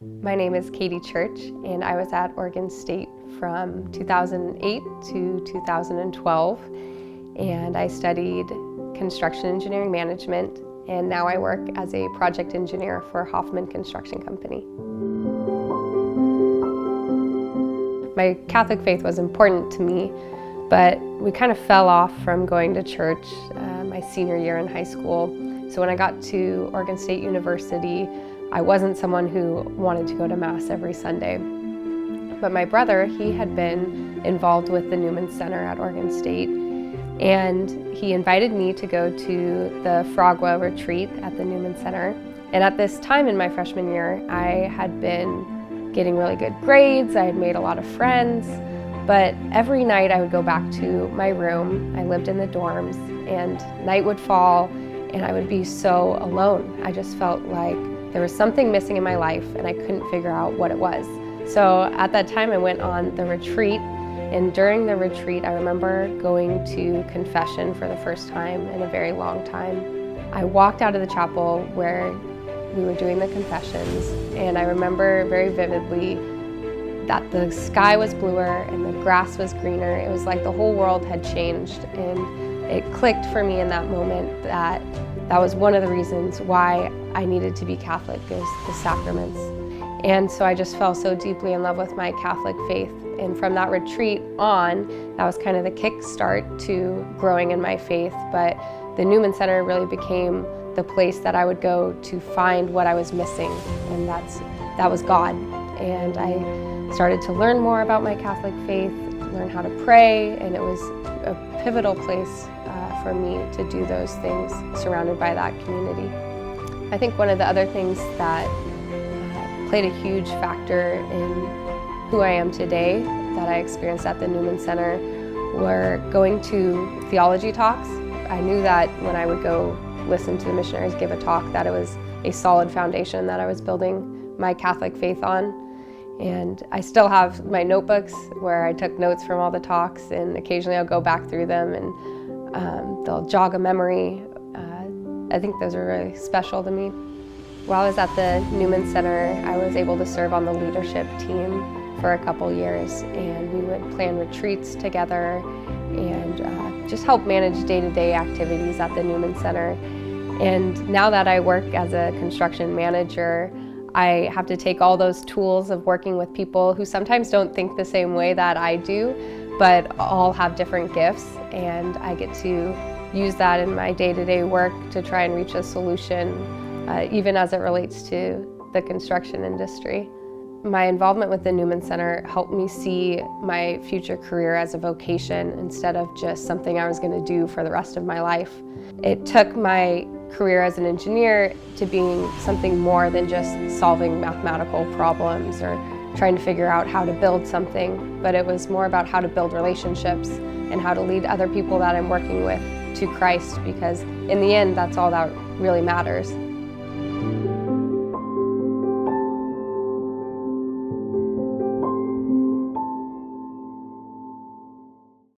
My name is Katy Church, and I was at Oregon State from 2008 to 2012, and I studied construction engineering management, and now I work as a project engineer for Hoffman Construction Company. My Catholic faith was important to me, but we kind of fell off from going to church my senior year in high school. So when I got to Oregon State University, I wasn't someone who wanted to go to Mass every Sunday. But my brother, he had been involved with the Newman Center at Oregon State, and he invited me to go to the Fragua retreat at the Newman Center. And at this time in my freshman year, I had been getting really good grades, I had made a lot of friends, but every night I would go back to my room. I lived in the dorms, and night would fall, and I would be so alone. I just felt like there was something missing in my life, and I couldn't figure out what it was. So at that time, I went on the retreat, and during the retreat, I remember going to confession for the first time in a very long time. I walked out of the chapel where we were doing the confessions, and I remember very vividly that the sky was bluer and the grass was greener. It was like the whole world had changed, and it clicked for me in that moment that that was one of the reasons why I needed to be Catholic, is the sacraments. And so I just fell so deeply in love with my Catholic faith. And from that retreat on, that was kind of the kickstart to growing in my faith. But the Newman Center really became the place that I would go to find what I was missing, and that was God. And I started to learn more about my Catholic faith, learn how to pray, and it was a pivotal place for me to do those things, surrounded by that community. I think one of the other things that played a huge factor in who I am today that I experienced at the Newman Center were going to theology talks. I knew that when I would go listen to the missionaries give a talk, that it was a solid foundation that I was building my Catholic faith on. And I still have my notebooks where I took notes from all the talks, and occasionally I'll go back through them and they'll jog a memory. I think those are really special to me. While I was at the Newman Center, I was able to serve on the leadership team for a couple years, and we would plan retreats together and just help manage day-to-day activities at the Newman Center. And now that I work as a construction manager, I have to take all those tools of working with people who sometimes don't think the same way that I do, but all have different gifts, and I get to use that in my day-to-day work to try and reach a solution, even as it relates to the construction industry. My involvement with the Newman Center helped me see my future career as a vocation instead of just something I was going to do for the rest of my life. It took my career as an engineer to being something more than just solving mathematical problems or trying to figure out how to build something, but it was more about how to build relationships and how to lead other people that I'm working with to Christ, because in the end, that's all that really matters.